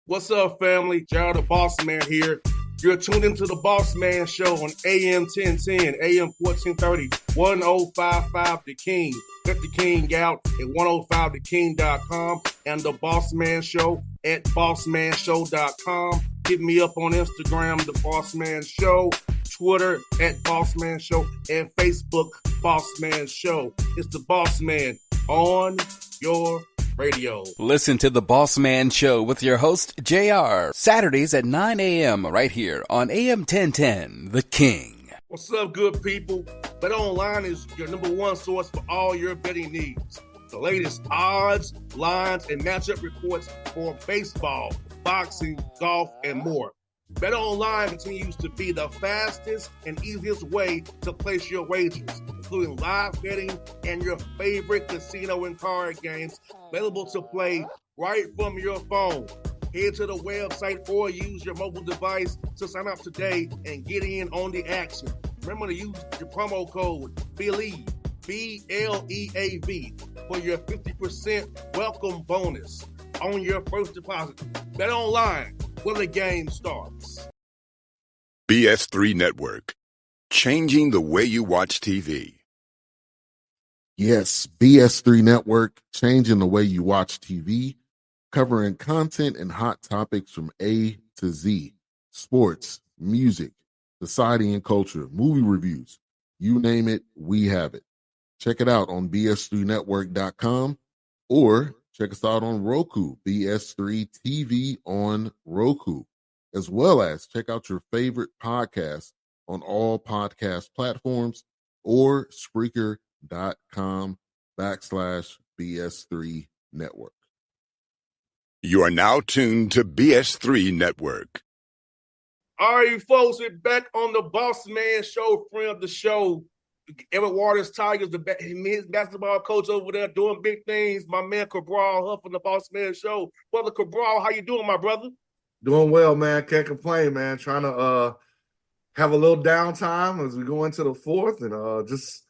What's up, family? Gerald the Bossman here. You're tuned into the Bossman Show on AM 1010, AM 1430, 1055 The King. Let the King out at 105theking.com and the Bossman Show at bossmanshow.com. Hit me up on Instagram, The Bossman Show, Twitter at Bossman Show, and Facebook, Bossman Show. It's the Bossman on your radio. Listen to the Bossman Show with your host, JR, Saturdays at 9 a.m. right here on AM 1010, The King. What's up, good people? BetOnline is your number one source for all your betting needs. The latest odds, lines, and matchup reports for baseball, boxing, golf, and more. BetOnline continues to be the fastest and easiest way to place your wagers, including live betting and your favorite casino and card games available to play right from your phone. Head to the website or use your mobile device to sign up today and get in on the action. Remember to use your promo code BELIEVE, B-L-E-A-V, for your 50% welcome bonus on your first deposit. BetOnline, where the game starts. BS3 Network, changing the way you watch TV. Yes, BS3 Network, changing the way you watch TV, covering content and hot topics from A to Z, sports, music, society and culture, movie reviews, you name it, we have it. Check it out on bs3network.com or check us out on Roku, BS3 TV on Roku, as well as check out your favorite podcasts on all podcast platforms or Spreaker.com/BS3 Network. You are now tuned to BS3 Network. All right, folks, we're back on the Bossman Show, friend of the show. Everett Waters Tigers, his basketball coach over there doing big things. My man Cabral, Huff on the Bossman Show. Brother Cabral, how you doing, my brother? Doing well, man. Can't complain, man. Trying to have a little downtime as we go into the fourth and just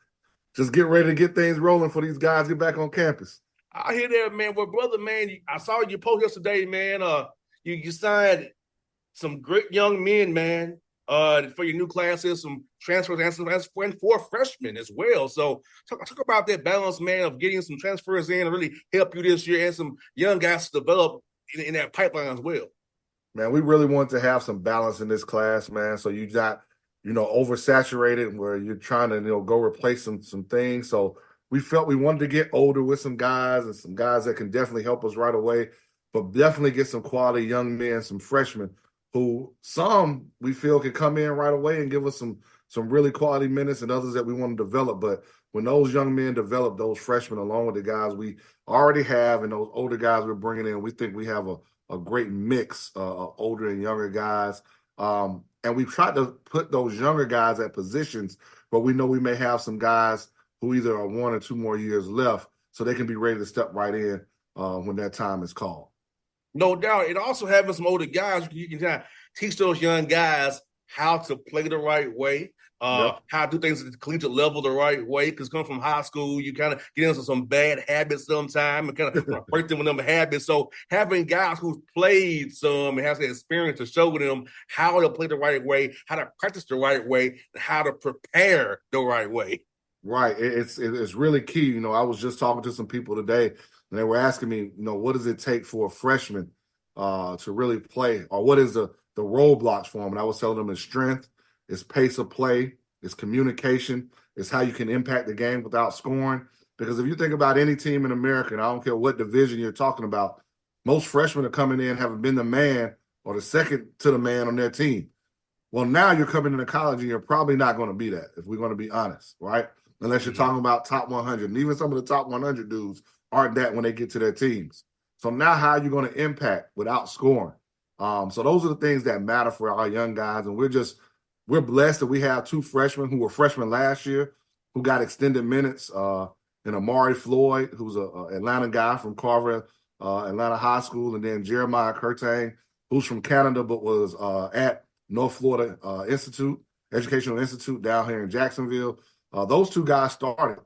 get ready to get things rolling for these guys to get back on campus. I hear that, man. Well, brother, man, I saw your post yesterday, man. You signed some great young men, man, for your new classes, some transfers and four freshmen as well. So talk about that balance, man, of getting some transfers in to really help you this year and some young guys to develop in that pipeline as well. Man, we really want to have some balance in this class, man. So you got, oversaturated where you're trying to, go replace some things. So we felt we wanted to get older with some guys and some guys that can definitely help us right away, but definitely get some quality young men, some freshmen who some we feel can come in right away and give us some really quality minutes, and others that we want to develop. But when those young men develop, those freshmen along with the guys we already have and those older guys we're bringing in, we think we have a great mix of older and younger guys. And we've tried to put those younger guys at positions where we know we may have some guys who either are 1 or 2 more years left so they can be ready to step right in when that time is called. No doubt. And also having some older guys, you can kind of teach those young guys how to play the right way, how to do things at the collegiate level the right way. Because coming from high school, you kind of get into some bad habits sometimes and kind of break them with them habits. So having guys who've played some and has the experience to show them how to play the right way, how to practice the right way, and how to prepare the right way. Right. It's really key. I was just talking to some people today, and they were asking me, what does it take for a freshman to really play, or what is the roadblocks for them? And I was telling them it's strength, it's pace of play, it's communication, it's how you can impact the game without scoring. Because if you think about any team in America, and I don't care what division you're talking about, most freshmen are coming in having been the man or the second to the man on their team. Well, now you're coming into college and you're probably not going to be that, if we're going to be honest, right? Unless you're talking about top 100. And even some of the top 100 dudes aren't that when they get to their teams. So now how are you going to impact without scoring? So those are the things that matter for our young guys. And we're blessed that we have 2 freshmen who were freshmen last year who got extended minutes. And Amari Floyd, who's an Atlanta guy from Carver, Atlanta High School, and then Jeremiah Curtain, who's from Canada but was at North Florida Educational Institute down here in Jacksonville. Those 2 guys started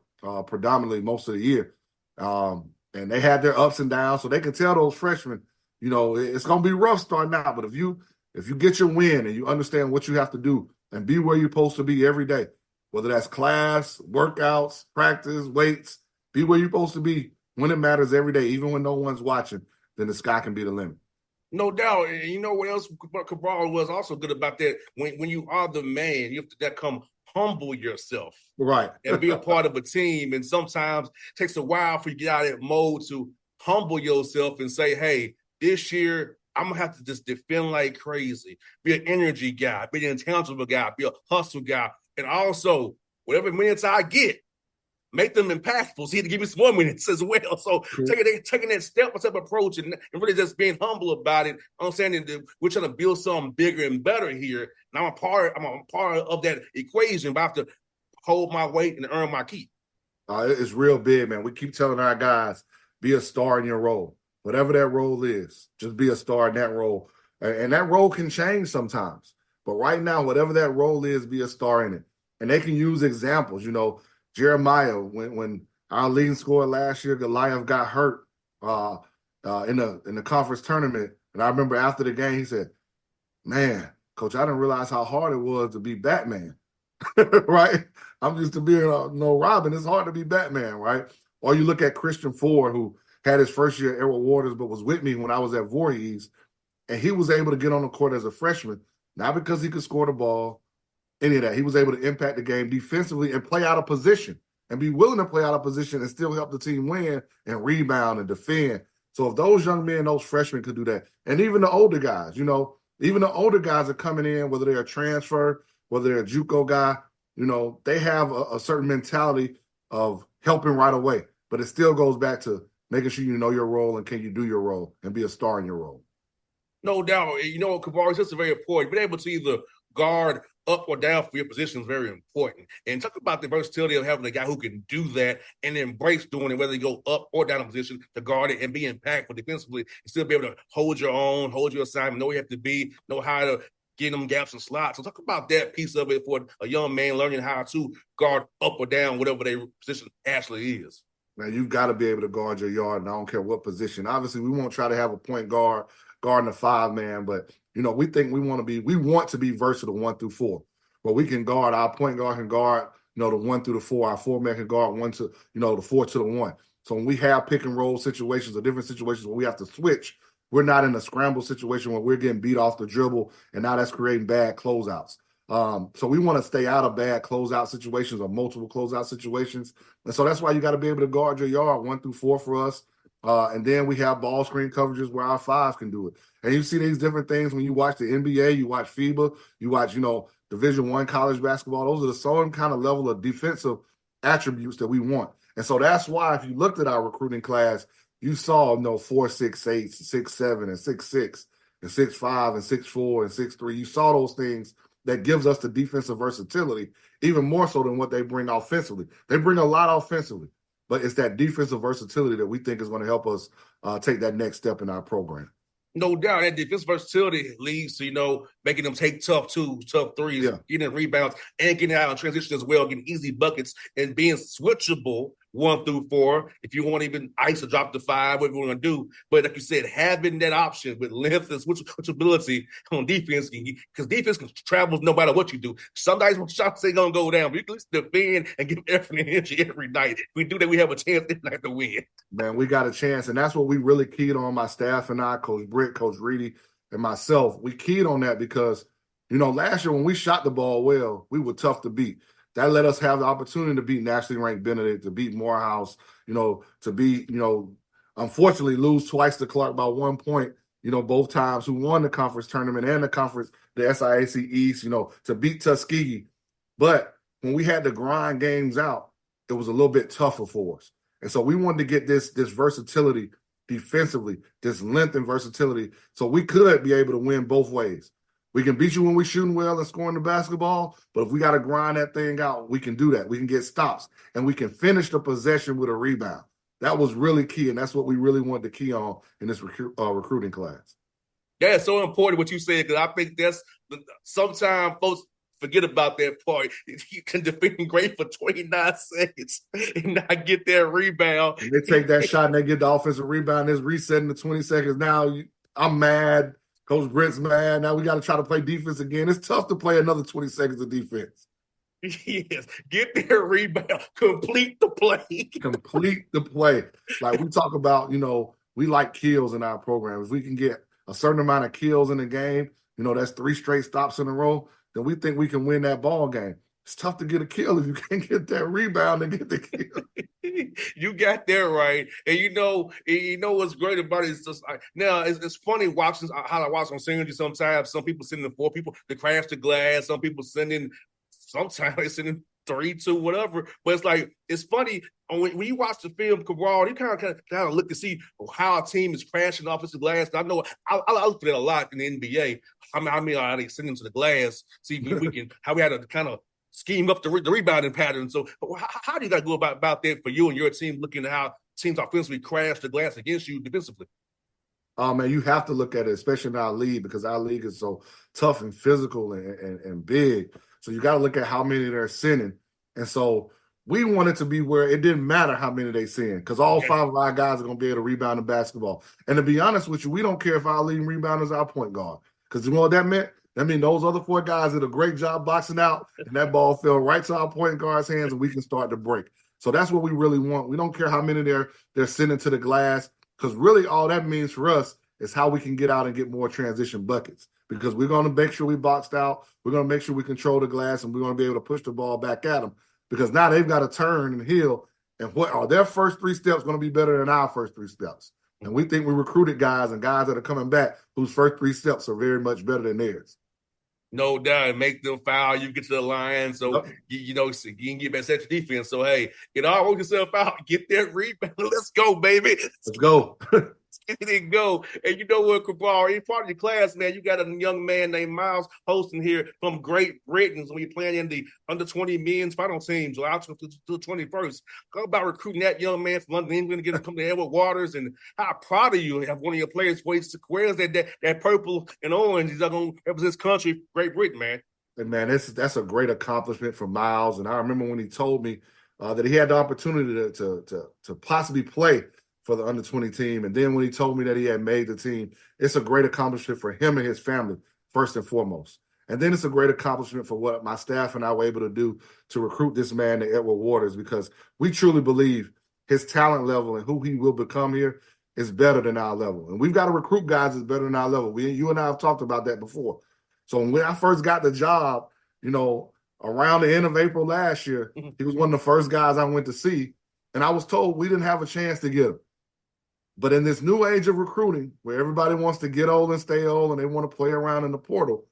predominantly most of the year. And they had their ups and downs, so they can tell those freshmen, it's going to be rough starting out, but if you get your win and you understand what you have to do and be where you're supposed to be every day, whether that's class, workouts, practice, weights, be where you're supposed to be when it matters every day, even when no one's watching, then the sky can be the limit. No doubt. And you know what else Cabral was also good about that? When you are the man, you have to come humble yourself. Right. And be a part of a team. And sometimes it takes a while for you to get out of that mode to humble yourself and say, hey, this year I'm going to have to just defend like crazy. Be an energy guy, be an intangible guy, be a hustle guy. And also, whatever minutes I get, make them impactful. So he had to give me some more minutes as well. So taking that step-by-step approach and really just being humble about it, understanding that we're trying to build something bigger and better here. And I'm a part of that equation, but I have to hold my weight and earn my keep. It's real big, man. We keep telling our guys, be a star in your role. Whatever that role is, just be a star in that role. And that role can change sometimes. But right now, whatever that role is, be a star in it. And they can use examples. Jeremiah, when our leading scorer last year, Goliath, got hurt in the conference tournament. And I remember after the game, he said, man, Coach, I didn't realize how hard it was to be Batman. Right? I'm used to being Robin. It's hard to be Batman, right? Or you look at Christian Ford, who had his first year at Errol Waters, but was with me when I was at Voorhees, and he was able to get on the court as a freshman, not because he could score the ball, any of that. He was able to impact the game defensively and play out of position and be willing to play out of position and still help the team win and rebound and defend. So if those young men, those freshmen could do that, and even the older guys, even the older guys are coming in, whether they're a transfer, whether they're a JUCO guy, they have a certain mentality of helping right away. But it still goes back to making sure you know your role and can you do your role and be a star in your role. No doubt. Cabral, it's just very important. Being able to either guard up or down for your position is very important. And talk about the versatility of having a guy who can do that and embrace doing it, whether you go up or down a position to guard it and be impactful defensively and still be able to hold your own, hold your assignment, know where you have to be, know how to get them gaps and slots. So talk about that piece of it for a young man learning how to guard up or down, whatever their position actually is. Man, you've got to be able to guard your yard, and I don't care what position. Obviously, we won't try to have a point guard guarding a 5-man, but we think we want to be versatile 1 through 4. But we can guard, our point guard can guard, the 1 through the 4. Our 4-man can guard 1 to, the 4 to the 1. So when we have pick and roll situations or different situations where we have to switch, we're not in a scramble situation where we're getting beat off the dribble, and now that's creating bad closeouts. So we want to stay out of bad closeout situations or multiple closeout situations. And so that's why you got to be able to guard your yard 1 through 4 for us. And then we have ball screen coverages where our 5s can do it. And you see these different things when you watch the NBA, you watch FIBA, you watch, Division I college basketball. Those are the same kind of level of defensive attributes that we want. And so that's why if you looked at our recruiting class, you saw 4, 6, 8, 6, 7, and 6, 6, and 6, 5, and 6, 4, and 6, 3. You saw those things that gives us the defensive versatility, even more so than what they bring offensively. They bring a lot offensively, but it's that defensive versatility that we think is going to help us take that next step in our program. No doubt that defensive versatility leads to, making them take tough 2s, tough 3s, getting rebounds, and getting out in transition as well, getting easy buckets, and being switchable 1 through 4. If you want to even ice or drop the 5, whatever you want to do. But like you said, having that option with length and switchability on defense, because defense can travel no matter what you do. Sometimes when shots ain't going to go down, but you can defend and give effort and energy every night. If we do that, we have a chance every night to win. Man, we got a chance, and that's what we really keyed on, my staff and I, Coach Britt, Coach Reedy, and myself. We keyed on that because, last year when we shot the ball well, we were tough to beat. That let us have the opportunity to beat nationally ranked Benedict, to beat Morehouse, to beat, unfortunately lose twice to Clark by 1 point, both times, who won the conference tournament and the SIAC East, to beat Tuskegee. But when we had to grind games out, it was a little bit tougher for us. And so we wanted to get this versatility defensively, this length and versatility, so we could be able to win both ways. We can beat you when we're shooting well and scoring the basketball, but if we got to grind that thing out, we can do that. We can get stops, and we can finish the possession with a rebound. That was really key, and that's what we really wanted to key on in this recruiting class. That's so important what you said, because I think that's sometimes folks forget about that part. You can defend great for 29 seconds and not get that rebound. And they take that shot and they get the offensive rebound. It's resetting to 20 seconds. Now I'm mad. Coach Britt's mad. Now we got to try to play defense again. It's tough to play another 20 seconds of defense. Yes, get their rebound, complete the play. Complete the play. Like we talk about, we like kills in our program. If we can get a certain amount of kills in the game, that's 3 straight stops in a row, then we think we can win that ball game. It's tough to get a kill if you can't get that rebound and get the kill. You got that right. And you know what's great about it is just like now it's funny watching how I watch on synergy sometimes. Some people sending 4 people to crash the glass, some people sometimes they sending 3, 2, whatever. But it's like it's funny when you watch the film Cabral, you kind of look to see how a team is crashing offensive glass. I know I look for that a lot in the NBA. How many are they sending to the glass? See we can how we had to kind of scheme up the rebounding pattern. So how do you guys go about that for you and your team, looking at how teams offensively crash the glass against you defensively? Oh, man, you have to look at it, especially in our league, because our league is so tough and physical and big. So you got to look at how many they're sending. And so we want it to be where it didn't matter how many they send, because all 5 of our guys are going to be able to rebound in basketball. And to be honest with you, we don't care if our leading rebounder is our point guard, because you know what that meant? That means those other 4 guys did a great job boxing out, and that ball fell right to our point guard's hands, and we can start to break. So that's what we really want. We don't care how many they're sending to the glass, because really all that means for us is how we can get out and get more transition buckets, because we're going to make sure we boxed out. We're going to make sure we control the glass, and we're going to be able to push the ball back at them, because now they've got to turn and heal. And what are their first 3 steps going to be better than our first 3 steps? And we think we recruited guys and guys that are coming back whose first 3 steps are very much better than theirs. No doubt, make them foul. You get to the line, so you can get back set your defense. So hey, all work yourself out, get that rebound. Let's go, baby. Let's go. Get it and go. And you know what, Cabral, in part of your class, man, you got a young man named Miles hosting here from Great Britain. So we playing in the under 20 men's final team, July to the 21st. Go about recruiting that young man from London, England, to get him to come to Edward Waters. And how proud of you have one of your players wears that purple and orange. He's going to represent his country, Great Britain, man. And man, that's a great accomplishment for Miles. And I remember when he told me that he had the opportunity to possibly play for the under-20 team. And then when he told me that he had made the team, it's a great accomplishment for him and his family, first and foremost. And then it's a great accomplishment for what my staff and I were able to do to recruit this man to Edward Waters, because we truly believe his talent level and who he will become here is better than our level. And we've got to recruit guys that's better than our level. You and I have talked about that before. So when I first got the job, around the end of April last year, he was one of the first guys I went to see. And I was told we didn't have a chance to get him. But in this new age of recruiting, where everybody wants to get old and stay old and they want to play around in the portal,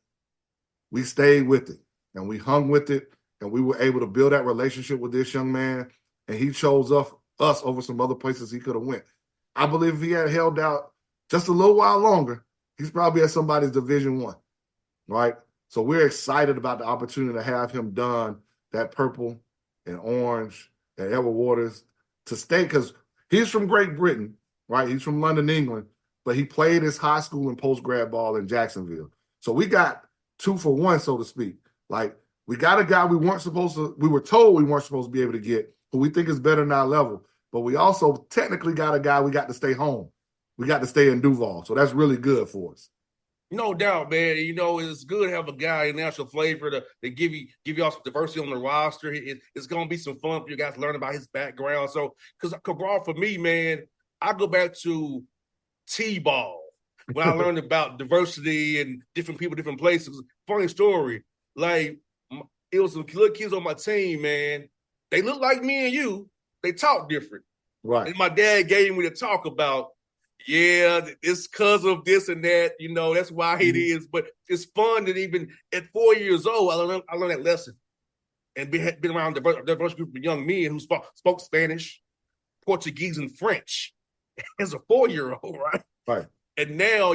we stayed with it and we hung with it, and we were able to build that relationship with this young man, and he chose us over some other places he could have went. I believe if he had held out just a little while longer, he's probably at somebody's Division I, right? So we're excited about the opportunity to have him don that purple and orange at Edward Waters to stay, because he's from Great Britain, right? He's from London, England, but he played his high school and post-grad ball in Jacksonville. So we got 2 for 1, so to speak. Like, we got a guy we were told we weren't supposed to be able to get, who we think is better than our level. But we also technically got a guy we got to stay home. We got to stay in Duval. So that's really good for us. No doubt, man. It's good to have a guy in national flavor to give you all some diversity on the roster. It's going to be some fun for you guys to learn about his background. So, because Cabral, for me, man, I go back to T-ball when I learned about diversity and different people, different places. Funny story. Like, it was some little kids on my team, man. They look like me and you. They talk different. Right. And my dad gave me to talk about, it's because of this and that. That's why it is. But it's fun that even at 4 years old, I learned that lesson. And been around a diverse group of young men who spoke Spanish, Portuguese, and French as a 4-year-old, right? Right. And now,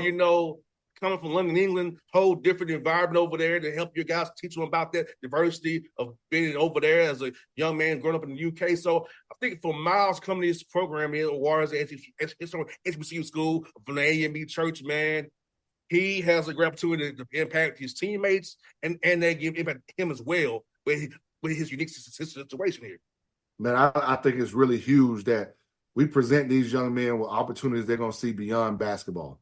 coming from London, England, whole different environment over there to help your guys, teach them about that diversity of being over there as a young man growing up in the UK. So I think for Miles coming to this program here at Waters, it's from HBCU school, from the AME church, man, he has a great opportunity to impact his teammates, and they give impact him as well with his unique situation here. Man, I think it's really huge that we present these young men with opportunities they're going to see beyond basketball.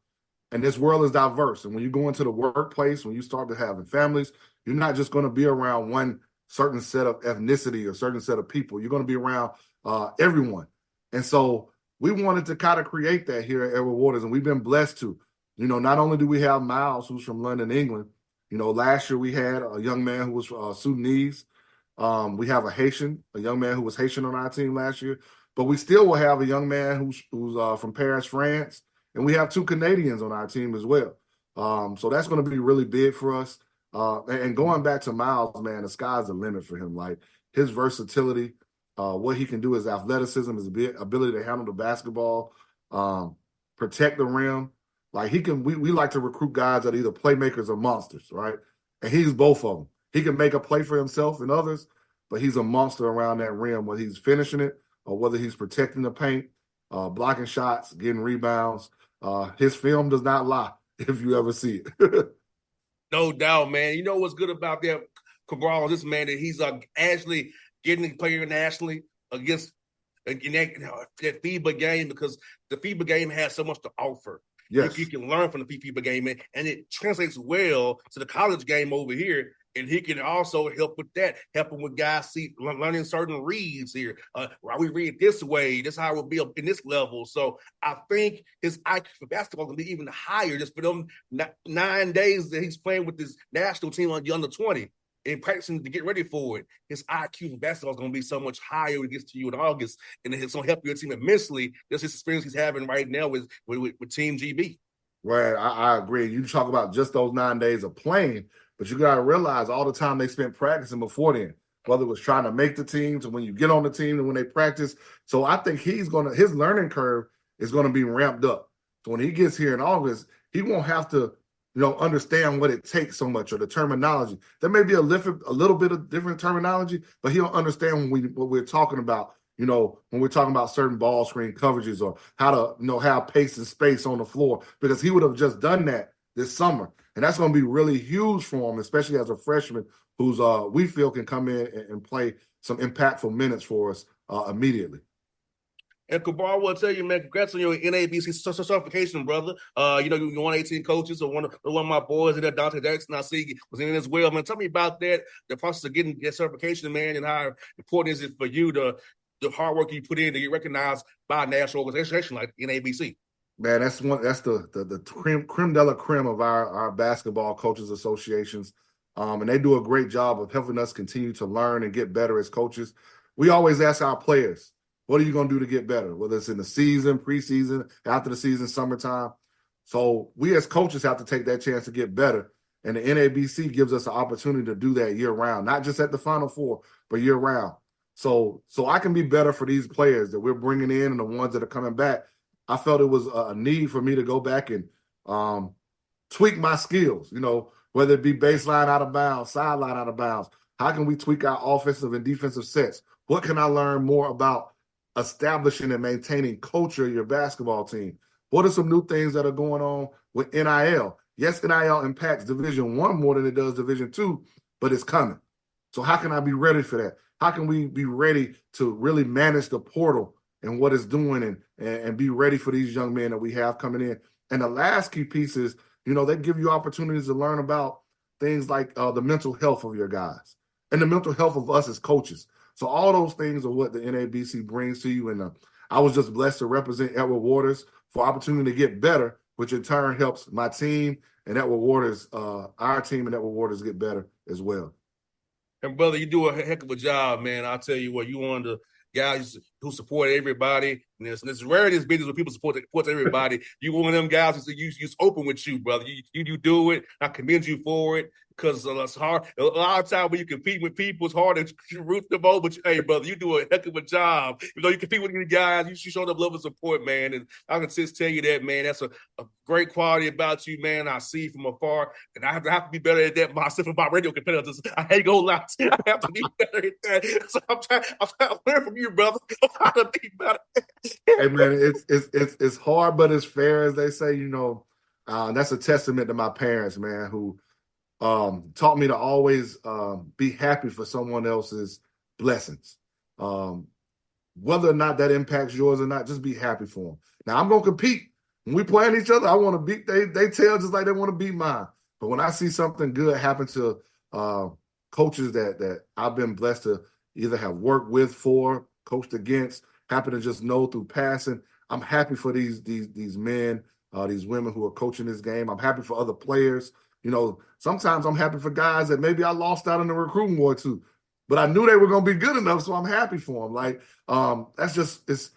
And this world is diverse. And when you go into the workplace, when you start to having families, you're not just going to be around one certain set of ethnicity or certain set of people. You're going to be around everyone. And so we wanted to kind of create that here at Edward Waters, and we've been blessed to. Not only do we have Miles, who's from London, England. Last year we had a young man who was Sudanese. We have a young man who was Haitian on our team last year. But we still will have a young man who's from Paris, France. And we have 2 Canadians on our team as well. So that's going to be really big for us. And going back to Miles, man, the sky's the limit for him. Like his versatility, what he can do, his athleticism, his ability to handle the basketball, protect the rim. Like we like to recruit guys that are either playmakers or monsters, right? And he's both of them. He can make a play for himself and others, but he's a monster around that rim, whether he's finishing it or whether he's protecting the paint, blocking shots, getting rebounds. His film does not lie if you ever see it. No doubt, man. You know what's good about that, Cabral, this man, that he's actually getting the player nationally against that FIBA game, because the FIBA game has so much to offer. Yes. You can learn from the FIBA game, and it translates well to the college game over here. And he can also help with that, helping with guys learning certain reads here. While we read this way, this is how it will be up in this level. So I think his IQ for basketball will be even higher just for them 9 days that he's playing with this national team on the under 20 and practicing to get ready for it. His IQ for basketball is going to be so much higher when it gets to you in August, and it's going to help your team immensely. That's his experience he's having right now with Team GB. Right, I agree. You talk about just those 9 days of playing, but you got to realize all the time they spent practicing before then, whether it was trying to make the teams and when you get on the team and when they practice. So I think his learning curve is going to be ramped up. So when he gets here in August, he won't have to, understand what it takes so much or the terminology. There may be a little bit of different terminology, but he'll understand what we're talking about. When we're talking about certain ball screen coverages or how to, have pace and space on the floor, because he would have just done that this summer. And that's going to be really huge for him, especially as a freshman who's we feel can come in and play some impactful minutes for us immediately. And Cabral, will tell you, man, congrats on your NABC certification, brother. You're one of 18 coaches, or one of my boys in there, Dante Jackson, I see was in it as well. Man, tell me about that, the process of getting that certification, man, and how important is it for you, the hard work you put in to get recognized by a national organization like NABC? Man, that's the creme de la creme of our basketball coaches associations. And they do a great job of helping us continue to learn and get better as coaches. We always ask our players, what are you going to do to get better? Whether it's in the season, preseason, after the season, summertime. So we as coaches have to take that chance to get better. And the NABC gives us an opportunity to do that year round, not just at the Final Four, but year round. So I can be better for these players that we're bringing in and the ones that are coming back. I felt it was a need for me to go back and tweak my skills, whether it be baseline out of bounds, sideline out of bounds. How can we tweak our offensive and defensive sets? What can I learn more about establishing and maintaining culture of your basketball team? What are some new things that are going on with NIL? Yes, NIL impacts Division I more than it does Division II, but it's coming. So how can I be ready for that? How can we be ready to really manage the portal and what it's doing and be ready for these young men that we have coming in? And the last key piece is, they give you opportunities to learn about things like the mental health of your guys and the mental health of us as coaches. So all those things are what the NABC brings to you. And I was just blessed to represent Edward Waters for opportunity to get better, which in turn helps my team and Edward Waters, our team and Edward Waters get better as well. And brother, you do a heck of a job, man. I'll tell you what, you one of the guys who support everybody. And it's rare in this business when people support everybody. You one of them guys who's open with you, brother. You do it. I commend you for it, because it's hard. A lot of times when you compete with people, it's hard to root them over. But hey, brother, you do a heck of a job. You compete with these guys, you show them love and support, man. And I can just tell you that, man. That's a great quality about you, man. I see from afar, and I have to be better at that myself with my radio competitors. I ain't gonna lie, I have to be better at that. So I'm trying to learn from you, brother. I'm trying to be better. Hey man, it's hard, but it's fair, as they say. That's a testament to my parents, man, who taught me to always be happy for someone else's blessings. Whether or not that impacts yours or not, just be happy for them. Now, I'm going to compete, When we playing each other, I want to beat. They tell just like they want to beat mine. But when I see something good happen to coaches that I've been blessed to either have worked with, for, coached against, happen to just know through passing, I'm happy for these men, these women who are coaching this game. I'm happy for other players. You know, sometimes I'm happy for guys that maybe I lost out in the recruiting war to, but I knew they were going to be good enough, so I'm happy for them. Like, it's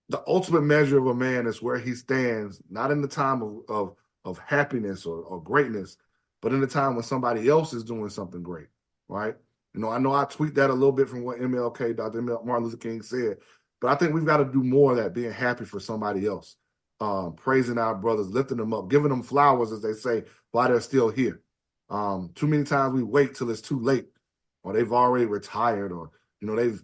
the ultimate measure of a man is where he stands, not in the time of happiness or greatness, but in the time when somebody else is doing something great, right? You know I tweet that a little bit from what Dr. Martin Luther King said, but I think we've got to do more of that, being happy for somebody else, praising our brothers, lifting them up, giving them flowers, as they say, while they're still here. Too many times we wait till it's too late, or they've already retired, or they've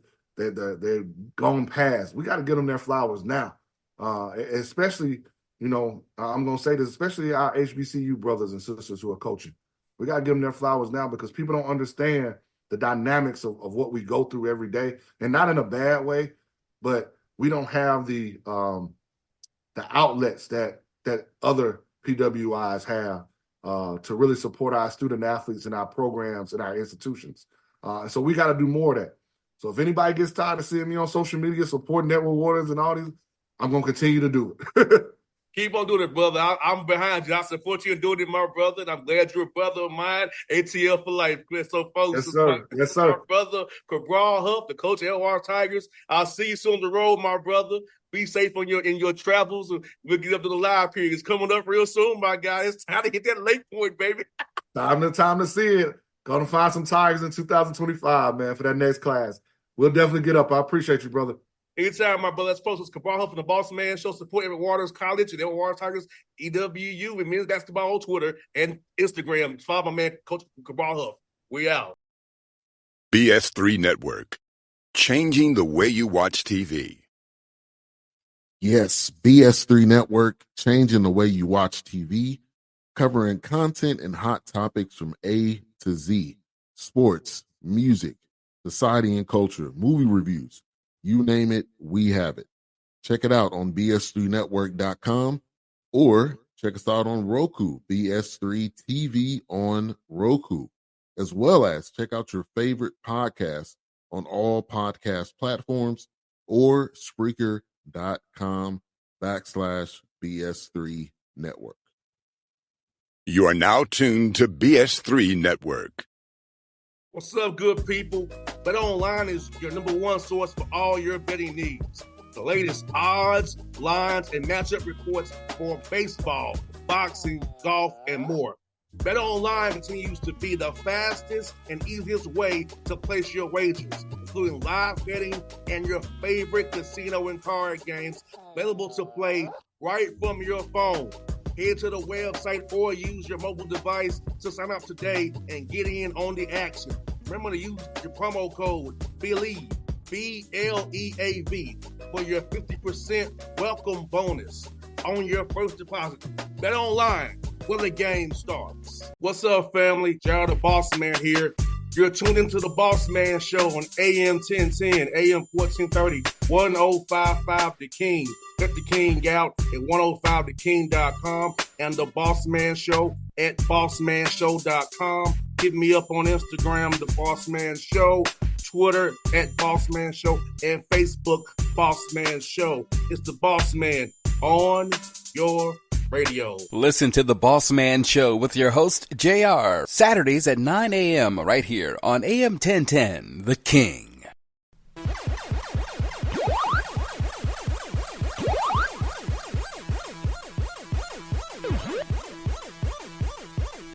gone past. We got to give them their flowers now, especially, I'm going to say this, especially our HBCU brothers and sisters who are coaching. We got to give them their flowers now, because people don't understand the dynamics of what we go through every day, and not in a bad way, but we don't have the outlets that other PWIs have to really support our student athletes and our programs and our institutions. So we got to do more of that. So if anybody gets tired of seeing me on social media supporting Network Waters and all these, I'm going to continue to do it. Keep on doing it, brother. I'm behind you. I support you in doing it, my brother, and I'm glad you're a brother of mine. ATL for life. So, folks, Yes, sir. Yes, sir. My brother, Cabral Huff, the coach of LR Tigers. I'll see you soon on the road, my brother. Be safe in your travels. We'll get up to the live period. It's coming up real soon, my guy. It's time to hit that late point, baby. Time to see it. Going to find some Tigers in 2025, man, for that next class. We'll definitely get up. I appreciate you, brother. Anytime, my brother. That's folks. It's Cabral Huff and the Bossman Show. Support Edward Waters College and Edward Waters Tigers, EWU, and men's basketball on Twitter and Instagram. Follow my man, Coach Cabral Huff. We out. BS3 Network. Changing the way you watch TV. Yes, BS3 Network, changing the way you watch TV, covering content and hot topics from A to Z, sports, music, society and culture, movie reviews. You name it, we have it. Check it out on bs3network.com or check us out on Roku, BS3 TV on Roku, as well as check out your favorite podcasts on all podcast platforms or Spreaker.com/BS3 Network. You are now tuned to BS3 Network. What's up, good people? Bet Online is your number one source for all your betting needs. The latest odds, lines, and matchup reports for baseball, boxing, golf, and more. Bet Online continues to be the fastest and easiest way to place your wagers, including live betting and your favorite casino and card games available to play right from your phone. Head to the website or use your mobile device to sign up today and get in on the action. Remember to use your promo code BELIEVE, BLEAV, for your 50% welcome bonus on your first deposit. Bet Online, where the game starts. What's up, family? Gerald the Bossman here. You're tuned into the Bossman Show on AM 1010, AM 1430, 1055 The King. Check The King out at 105theking.com and the Bossman Show at bossmanshow.com. Hit me up on Instagram, The Bossman Show, Twitter at Bossman Show, and Facebook, Bossman Show. It's the Bossman on your radio. Listen to The Bossman Show with your host, JR, Saturdays at 9 a.m. right here on AM 1010, The King.